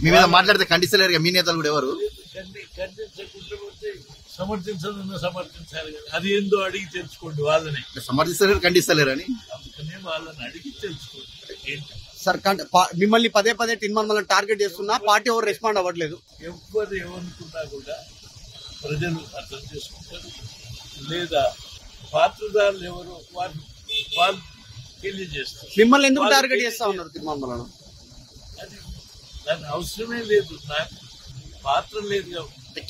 మీ మీద మాట్లాడితే ఖండిస్తలేరు మీ నేతలు కూడా ఎవరు ఖండించకుంటే సమర్థించాలన్నా సమర్థించాలి కదా, అది ఏందో అడిగి తెలుసుకోండి వాళ్ళని. సమర్థిస్తలేరు ఖండిస్తలేరు అని అందుకనే వాళ్ళని అడిగి తెలుసుకోండి ఏంటి. సార్ మిమ్మల్ని పదే పదే టిన్మన్ టార్గెట్ చేస్తున్నా పార్టీ ఎవరు రెస్పాండ్ అవ్వట్లేదు. ఎవరు ఏమనుకున్నా కూడా ప్రజలు అర్థం చేసుకుంటారు, లేదా పాత్రదారులు ఎవరు వాళ్ళు తెలియజేస్తారు. మిమ్మల్ని ఎందుకు టార్గెట్ చేస్తా ఉన్నారు తిరుమల? అది దాని అవసరమే లేదు, నాకు పాత్ర లేదు.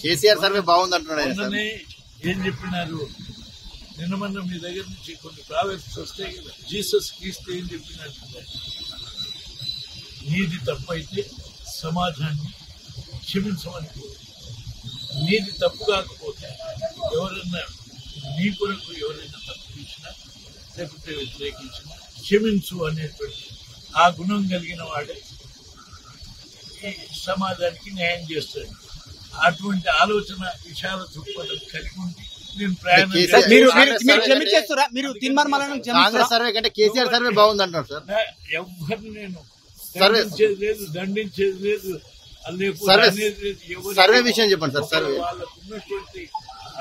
కేసీఆర్ సర్వే బాగుంది అంటున్నాడు. ఏం చెప్పినారు నిన్న మొన్న మీ దగ్గర నుంచి కొన్ని ప్రాబ్లమ్స్ వస్తాయి కదా, జీసస్ క్రీస్తు ఏం చెప్పినట్టు నీది తప్పైతే సమాజాన్ని క్షమించమని, నీది తప్పు కాకపోతే ఎవరన్నా నీ కొరకు ఎవరైనా తప్పు చేసినా లేకపోతే వ్యతిరేకించినా క్షమించు అనేటువంటి ఆ గుణం కలిగిన వాడే ఈ సమాజానికి న్యాయం చేస్తాడు. అటువంటి ఆలోచన విశాల దృక్పథం కలిగి ఉండి నేను ప్రయాణం సర్వే కంటే కేసీఆర్ సర్వే బాగుంది అంటున్నారు సార్. ఎవరిని నేను దండించేది లేదు, దండించేది లేదు, సర్వే విషయం చెప్పండి సార్. సర్వే వాళ్ళకు ఉన్నటువంటి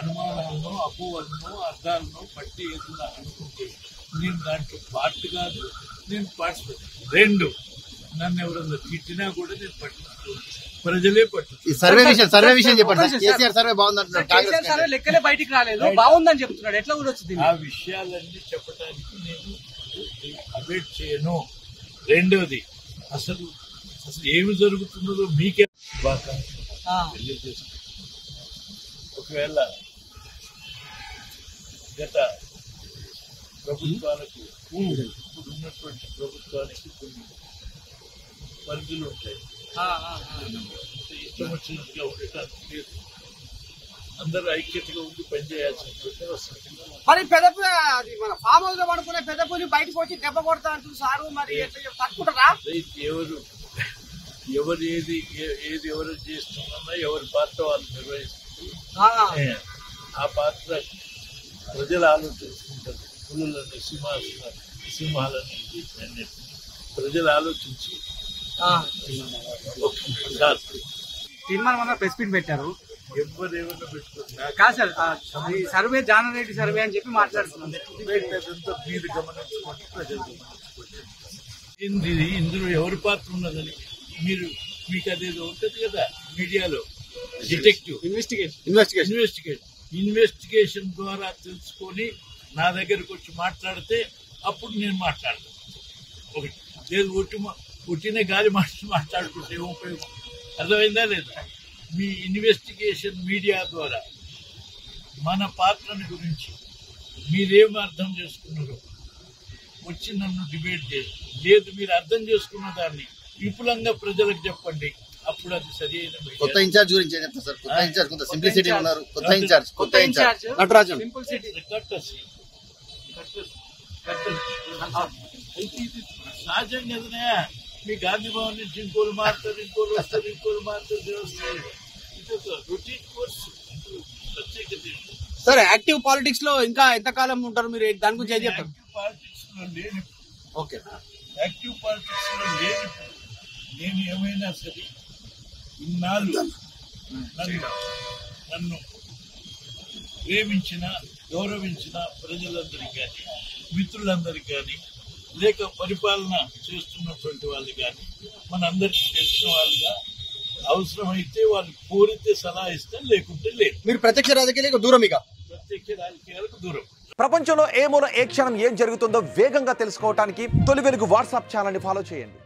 అనుమానాలను అపోహలను అర్థాలను బట్టి ఏదైనా అనుకుంటే నేను దాంట్లో పార్ట్ కాదు, నేను పార్టిసిపేట్. రెండు, నన్ను ఎవరన్నా తిట్టినా కూడా నేను పట్టించుకోను, ప్రజలే పట్టించు. సర్వే విషయం చెప్పండి సార్. కేసీఆర్ సర్వే బాగుంది అంటున్నారు, లెక్కలే బయటికి రాలేదు, బాగుందని చెప్తున్నాడు. ఎట్లా కూడా వచ్చింది? ఆ విషయాలన్నీ చెప్పడానికి నేను అబేట్ చేయను. రెండోది, అసలు ఏమి జరుగుతున్నదో మీకే బాగా తెలియజేస్తుంది. ఒకవేళ గత ప్రభుత్వాలకు ఇప్పుడు ఉన్నటువంటి ప్రభుత్వానికి కొన్ని పరిధులు ఉంటాయి, ఇష్టం వచ్చినట్టుగా ఉండటానికి లేదు. అందరూ ఐక్యతగా ఉండి పనిచేయాల్సినటువంటి అవసరం. మరి మన ఫామ్ హౌస్ లో పడుకునే పెద్ద పులి బయటకు వచ్చి దెబ్బ కొడతా అంటారు సారు, మరి తట్టుకుంటారా? ఎవరు ఏది ఎవరు చేస్తున్నా ఎవరి పాత్ర వాళ్ళు నిర్వహిస్తారు. ఆ పాత్ర ప్రజలు ఆలోచించుకుంటారు. పులులని సింహాలని ప్రజలు ఆలోచించి తీర్మానం ప్రెస్ మీట్ పెట్టారు. ఎవరేమన్నా పెట్టుకుంటున్నారు కాదు సార్, సర్వే జానారెడ్డి సర్వే అని చెప్పి మాట్లాడుతున్నాం. మీరు గమనించుకోండి, ప్రజలు గమనించుకోండి. ఇందులో ఎవరి పాత్ర ఉన్నదని మీకు అదేదో ఉంటుంది కదా మీడియాలో, డిటెక్టివ్ ఇన్వెస్టిగేషన్ ద్వారా తెలుసుకొని నా దగ్గరకు వచ్చి మాట్లాడితే అప్పుడు నేను మాట్లాడతాను. ఒకటి లేదు, ఒట్టిన గాలి మాట్లాడుకుంటే ఏం ఉపయోగం? అర్థమైందా లేదా? మీ ఇన్వెస్టిగేషన్ మీడియా ద్వారా మన పాత్రని గురించి మీరేం అర్థం చేసుకున్నారో వచ్చి నన్ను డిబేట్ చేయండి. లేదు, మీరు అర్థం చేసుకున్న దాన్ని విపులంగా ప్రజలకు చెప్పండి, అప్పుడు అది సరి అయిన. కొత్త ఇన్ఛార్జ్ గురించి ఏం చెప్తారు సార్? కొత్త ఇన్ఛార్జ్ కొంత సింప్లిసిటీ ఉన్నారు. కొత్త ఇన్ఛార్జ్ నటరాజన్ సహజంగా కదనే. మీ గాంధీ భవన్ నుంచి ఇంకోళ్ళు మారుతారు, ఇంకోళ్ళు వస్తారు, ఇంకోళ్ళు మారుతారు, వ్యవస్థ ఇది రొటీన్ కోర్స్. ప్రత్యేకత సార్, యాక్టివ్ పాలిటిక్స్ లో ఇంకా ఎంతకాలం ఉంటారు మీరు? దాని గురించి ఏం చెప్తారు? పాలిటిక్స్ లో లేని ఓకే, యాక్టివ్ పాలిటిక్స్ లో లేని నేను ఏమైనా సరే ఇన్నాళ్ళు నన్ను ప్రేమించిన గౌరవించిన ప్రజలందరికీ కానీ, మిత్రులందరికీ కానీ, లేక పరిపాలన చేస్తున్నటువంటి వాళ్ళు కానీ, మనందరికీ తెలిసిన వాళ్ళుగా అవసరమైతే వాళ్ళు కోరితే సలహా ఇస్తే, లేకుంటే లేదు. మీరు ప్రత్యక్ష రాజకీయాలకు దూరం, ఇక ప్రత్యక్ష రాజకీయాలకు దూరం. ప్రపంచంలో ఏ మూల ఏ క్షణం ఏం జరుగుతుందో వేగంగా తెలుసుకోవడానికి తొలి వెలుగు వాట్సాప్ ఛానల్ని ఫాలో చేయండి.